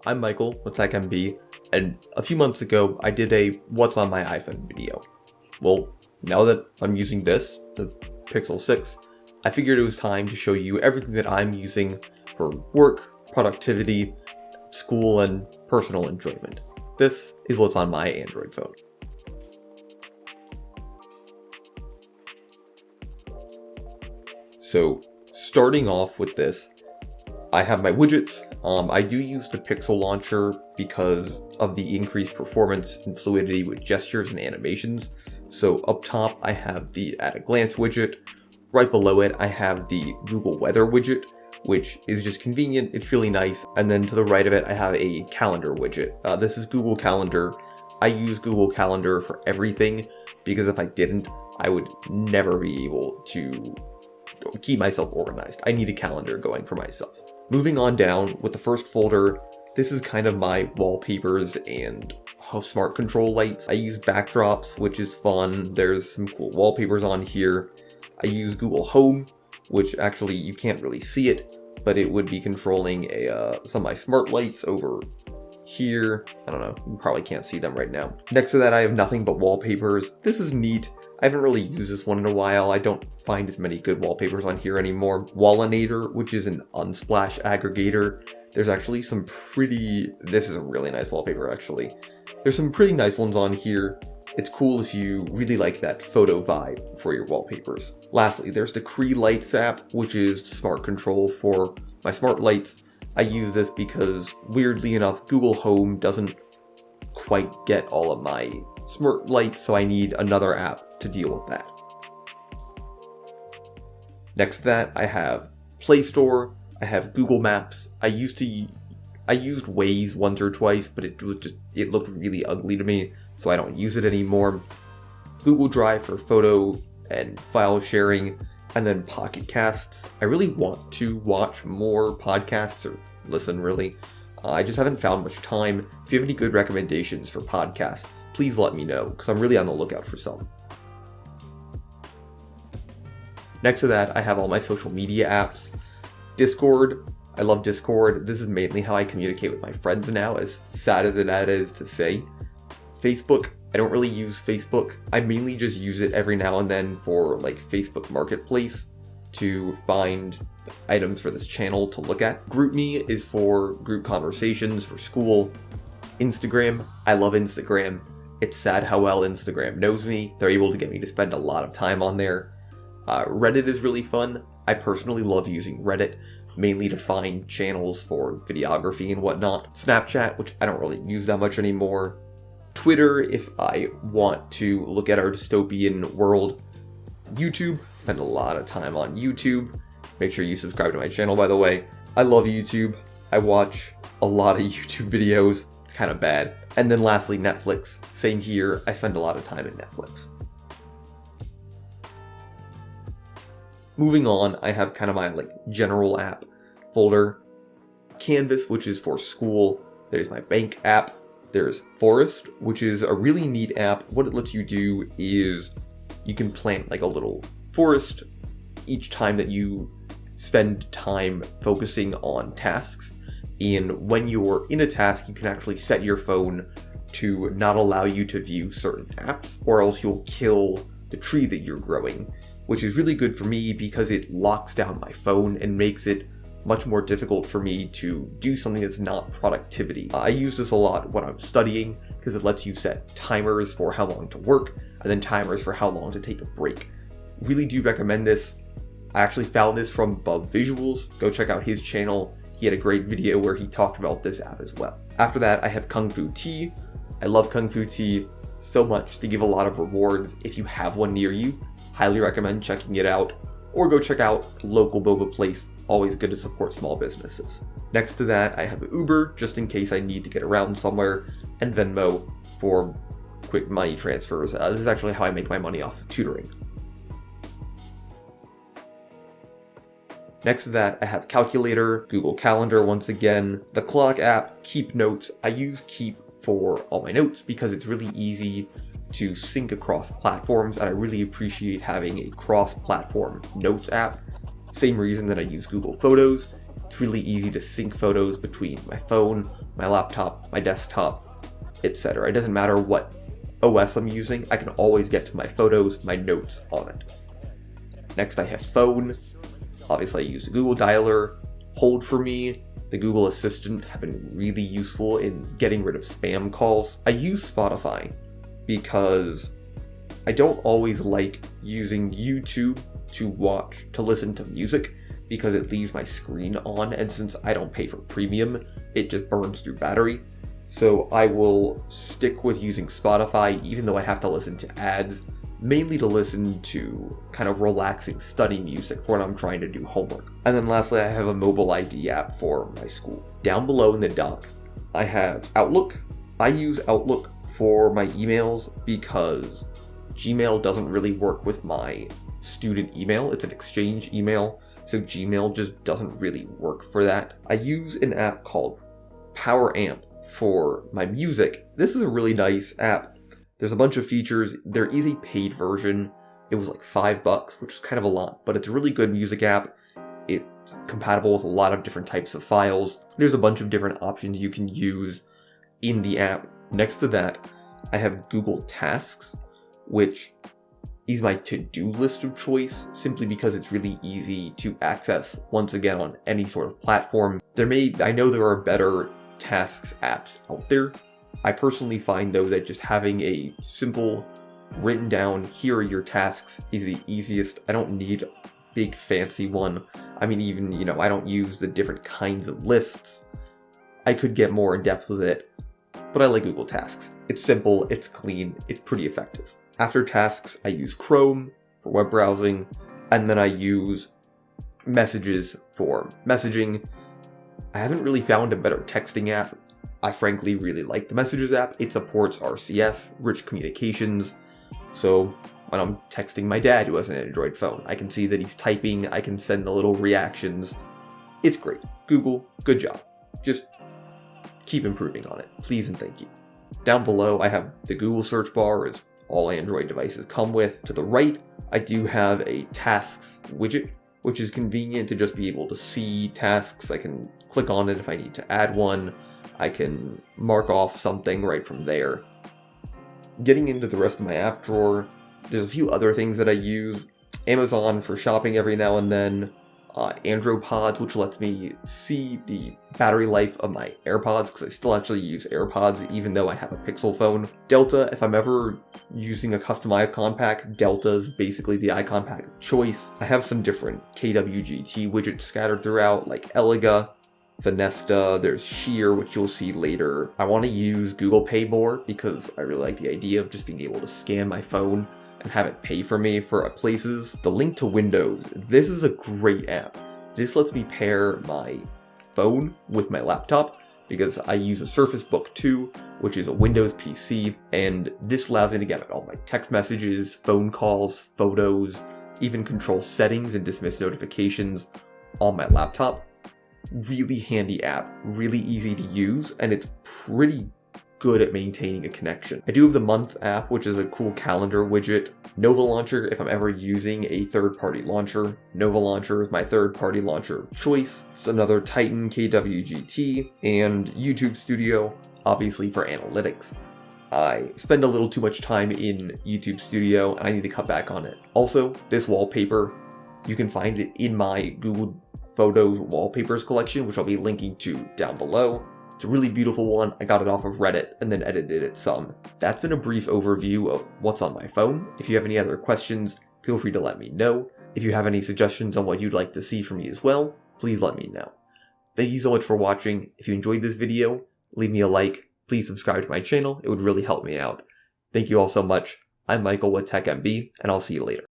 I'm Michael with TECHMB, and a few months ago I did a What's on my iPhone video. Well, now that I'm using this, the Pixel 6, I figured it was time to show you everything that I'm using for work, productivity, school, and personal enjoyment. This is what's on my Android phone. So, starting off with this, I have my widgets. I do use the Pixel launcher because of the increased performance and fluidity with gestures and animations. So up top, I have the at a glance widget. Right below it, I have the Google Weather widget, which is just convenient. It's really nice. And then to the right of it, I have a calendar widget. This is Google Calendar. I use Google Calendar for everything because if I didn't, I would never be able to keep myself organized. I need a calendar going for myself. Moving on down with the first folder, this is kind of my wallpapers and smart control lights. I use backdrops, which is fun. There's some cool wallpapers on here. I use Google Home, which actually you can't really see it, but it would be controlling some of my smart lights over here. I don't know, you probably can't see them right now. Next to that, I have nothing but wallpapers. This is neat. I haven't really used this one in a while. I don't find as many good wallpapers on here anymore. Wallinator, which is an unsplash aggregator. There's actually some this is a really nice wallpaper actually. There's some pretty nice ones on here. It's cool if you really like that photo vibe for your wallpapers. Lastly, there's the Cree Lights app, which is smart control for my smart lights. I use this because, weirdly enough, Google Home doesn't quite get all of my smart lights, so I need another app to deal with that. Next to that, I have Play Store, I have Google Maps. I used Waze once or twice, but it looked really ugly to me, so I don't use it anymore. Google Drive for photo and file sharing, and then Pocket Casts. I really want to watch more podcasts, or listen really. I just haven't found much time. If you have any good recommendations for podcasts, please let me know, because I'm really on the lookout for some. Next to that, I have all my social media apps. Discord, I love Discord. This is mainly how I communicate with my friends now, as sad as that is to say. Facebook, I don't really use Facebook. I mainly just use it every now and then for like Facebook Marketplace to find items for this channel to look at. GroupMe is for group conversations for school. Instagram, I love Instagram. It's sad how well Instagram knows me. They're able to get me to spend a lot of time on there. Reddit is really fun. I personally love using Reddit, mainly to find channels for videography and whatnot. Snapchat, which I don't really use that much anymore. Twitter, if I want to look at our dystopian world. YouTube, spend a lot of time on YouTube. Make sure you subscribe to my channel, by the way. I love YouTube. I watch a lot of YouTube videos. It's kind of bad. And then lastly, Netflix. Same here. I spend a lot of time at Netflix. Moving on, I have kind of my general app folder. Canvas, which is for school. There's my bank app. There's Forest, which is a really neat app. What it lets you do is you can plant like a little forest each time that you spend time focusing on tasks. And when you're in a task, you can actually set your phone to not allow you to view certain apps, or else you'll kill the tree that you're growing, which is really good for me because it locks down my phone and makes it much more difficult for me to do something that's not productivity. I use this a lot when I'm studying because it lets you set timers for how long to work and then timers for how long to take a break. Really do recommend this. I actually found this from Bub Visuals. Go check out his channel. He had a great video where he talked about this app as well. After that, I have Kung Fu Tea. I love Kung Fu Tea so much. They give a lot of rewards. If you have one near you, highly recommend checking it out. Or go check out local boba place. Always good to support small businesses. Next to that, I have Uber, just in case I need to get around somewhere, and Venmo for quick money transfers. This is actually how I make my money off of tutoring. Next to that, I have Calculator, Google Calendar once again, the Clock app, Keep Notes. I use Keep for all my notes because it's really easy to sync across platforms, and I really appreciate having a cross-platform notes app. Same reason that I use Google Photos. It's really easy to sync photos between my phone, my laptop, my desktop, etc. It doesn't matter what OS I'm using, I can always get to my photos, my notes on it. Next I have phone. Obviously I use the Google Dialer. Hold for me, the Google Assistant have been really useful in getting rid of spam calls. I use Spotify because I don't always like using YouTube to listen to music because it leaves my screen on, and since I don't pay for premium, it just burns through battery. So I will stick with using Spotify even though I have to listen to ads, mainly to listen to kind of relaxing study music for when I'm trying to do homework. And then lastly, I have a mobile ID app for my school. Down below in the dock, I have Outlook. I use Outlook for my emails because Gmail doesn't really work with my student email. It's an exchange email, so Gmail just doesn't really work for that. I use an app called Power Amp for my music. This is a really nice app. There's a bunch of features. There is a paid version. It was like $5, which is kind of a lot, but it's a really good music app. It's compatible with a lot of different types of files. There's a bunch of different options you can use in the app. Next to that, I have Google Tasks, which is my to-do list of choice, simply because it's really easy to access once again on any sort of platform. I know there are better tasks apps out there. I personally find though that just having a simple written down, here are your tasks, is the easiest. I don't need a big fancy one. I mean, even, I don't use the different kinds of lists. I could get more in depth with it, but I like Google Tasks. It's simple, it's clean, it's pretty effective. After tasks, I use Chrome for web browsing, and then I use Messages for messaging. I haven't really found a better texting app. I frankly really like the Messages app. It supports RCS, rich communications, so when I'm texting my dad who has an Android phone, I can see that he's typing, I can send the little reactions. It's great. Google, good job. Just keep improving on it, please and thank you. Down below, I have the Google search bar, as all Android devices come with. To the right, I do have a tasks widget, which is convenient to just be able to see tasks. I can click on it if I need to add one. I can mark off something right from there. Getting into the rest of my app drawer, there's a few other things that I use. Amazon for shopping every now and then. Andropods, which lets me see the battery life of my AirPods, because I still actually use AirPods even though I have a Pixel phone. Delta, if I'm ever using a custom icon pack, Delta is basically the icon pack of choice. I have some different KWGT widgets scattered throughout, like Elega, Finesta, there's Sheer, which you'll see later. I want to use Google Pay more because I really like the idea of just being able to scan my phone and have it pay for me for places. The Link to Windows, this is a great app. This lets me pair my phone with my laptop because I use a Surface Book 2, which is a Windows PC, and this allows me to get all my text messages, phone calls, photos, even control settings and dismiss notifications on my laptop. Really handy app, really easy to use, and it's pretty good at maintaining a connection. I do have the Month app, which is a cool calendar widget. Nova Launcher, if I'm ever using a third-party launcher. Nova Launcher is my third-party launcher of choice. It's another Titan KWGT, and YouTube Studio, obviously for analytics. I spend a little too much time in YouTube Studio, and I need to cut back on it. Also, this wallpaper, you can find it in my Google Photos wallpapers collection, which I'll be linking to down below. It's a really beautiful one. I got it off of Reddit and then edited it some. That's been a brief overview of what's on my phone. If you have any other questions, feel free to let me know. If you have any suggestions on what you'd like to see from me as well, please let me know. Thank you so much for watching. If you enjoyed this video, leave me a like. Please subscribe to my channel. It would really help me out. Thank you all so much. I'm Michael with TECHMB, and I'll see you later.